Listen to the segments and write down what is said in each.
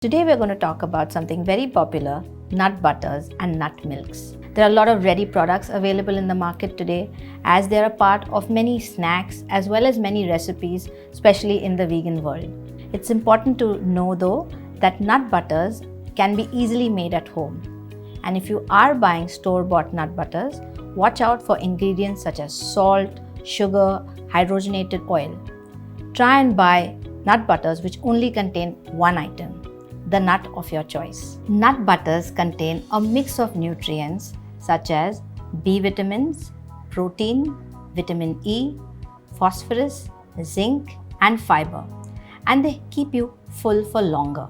Today we're going to talk about something very popular, nut butters and nut milks. There are a lot of ready products available in the market today as they are a part of many snacks as well as many recipes, especially in the vegan world. It's important to know though that nut butters can be easily made at home. And if you are buying store-bought nut butters, watch out for ingredients such as salt, sugar, hydrogenated oil. Try and buy nut butters which only contain one item, the nut of your choice. Nut butters contain a mix of nutrients such as B vitamins, protein, vitamin E, phosphorus, zinc, and fiber, and they keep you full for longer.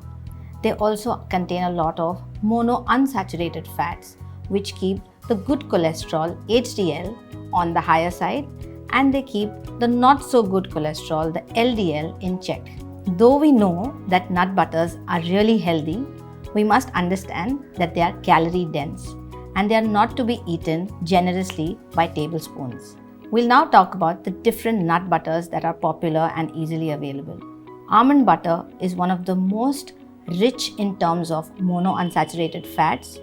They also contain a lot of monounsaturated fats which keep the good cholesterol HDL on the higher side, and they keep the not so good cholesterol, the LDL, in check. Though we know that nut butters are really healthy, we must understand that they are calorie dense and they are not to be eaten generously by tablespoons. We'll now talk about the different nut butters that are popular and easily available. Almond butter is one of the most rich in terms of monounsaturated fats.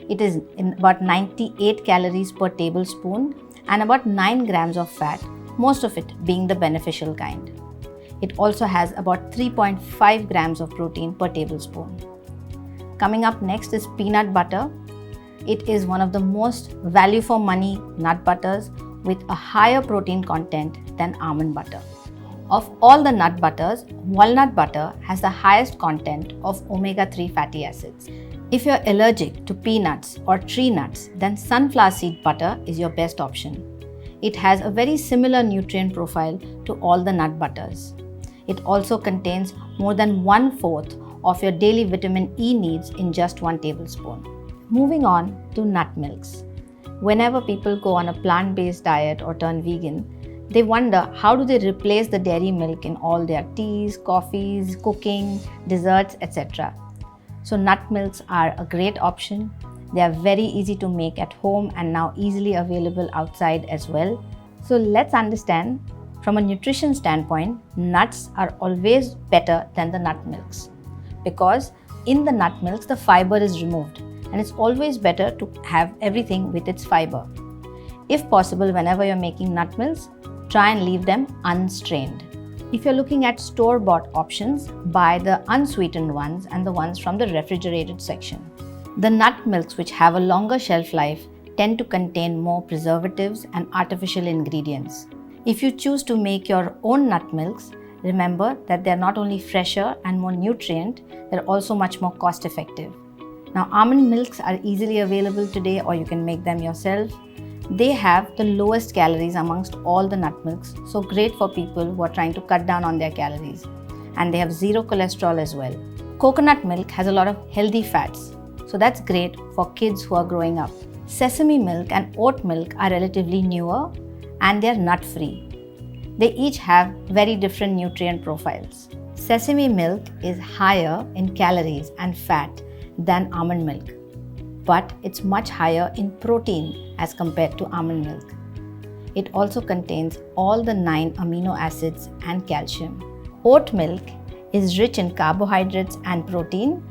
It is in about 98 calories per tablespoon and about 9 grams of fat, most of it being the beneficial kind. It also has about 3.5 grams of protein per tablespoon. Coming up next is peanut butter. It is one of the most value for money nut butters with a higher protein content than almond butter. Of all the nut butters, walnut butter has the highest content of omega-3 fatty acids. If you're allergic to peanuts or tree nuts, then sunflower seed butter is your best option. It has a very similar nutrient profile to all the nut butters. It also contains more than 1/4 of your daily vitamin E needs in just 1 tablespoon. Moving on to nut milks. Whenever people go on a plant-based diet or turn vegan, they wonder how do they replace the dairy milk in all their teas, coffees, cooking, desserts, etc. So nut milks are a great option. They are very easy to make at home and now easily available outside as well. So let's understand, from a nutrition standpoint, nuts are always better than the nut milks because in the nut milks the fiber is removed and it's always better to have everything with its fiber. If possible, whenever you're making nut milks, try and leave them unstrained. If you're looking at store-bought options, buy the unsweetened ones and the ones from the refrigerated section. The nut milks which have a longer shelf life tend to contain more preservatives and artificial ingredients. If you choose to make your own nut milks, remember that they're not only fresher and more nutrient, they're also much more cost effective. Now, almond milks are easily available today, or you can make them yourself. They have the lowest calories amongst all the nut milks, so great for people who are trying to cut down on their calories. And they have zero cholesterol as well. Coconut milk has a lot of healthy fats, so that's great for kids who are growing up. Sesame milk and oat milk are relatively newer and they're nut-free. They each have very different nutrient profiles. Sesame milk is higher in calories and fat than almond milk, but it's much higher in protein as compared to almond milk. It also contains all the 9 amino acids and calcium. Oat milk is rich in carbohydrates and protein.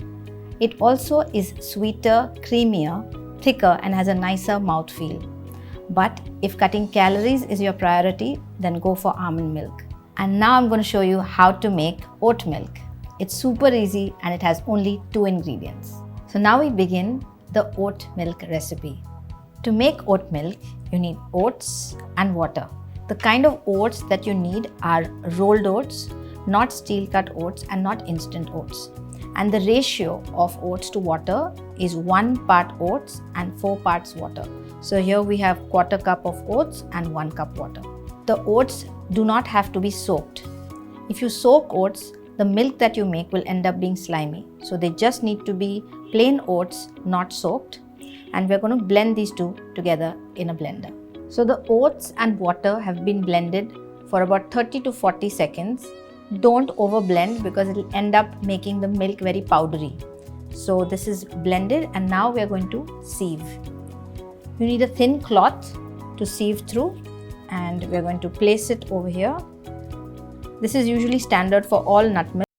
It also is sweeter, creamier, thicker, and has a nicer mouthfeel. But if cutting calories is your priority, then go for almond milk. And now I'm going to show you how to make oat milk. It's super easy and it has only 2 ingredients. So now we begin the oat milk recipe. To make oat milk, you need oats and water. The kind of oats that you need are rolled oats, not steel cut oats and not instant oats. And the ratio of oats to water is 1 part oats and 4 parts water. So here we have 1/4 cup of oats and 1 cup water. The oats do not have to be soaked. If you soak oats, the milk that you make will end up being slimy. So they just need to be plain oats, not soaked. And we're going to blend these two together in a blender. So the oats and water have been blended for about 30 to 40 seconds. Don't overblend because it will end up making the milk very powdery. So this is blended and now we are going to sieve. You need a thin cloth to sieve through and we are going to place it over here. This is usually standard for all nut milk.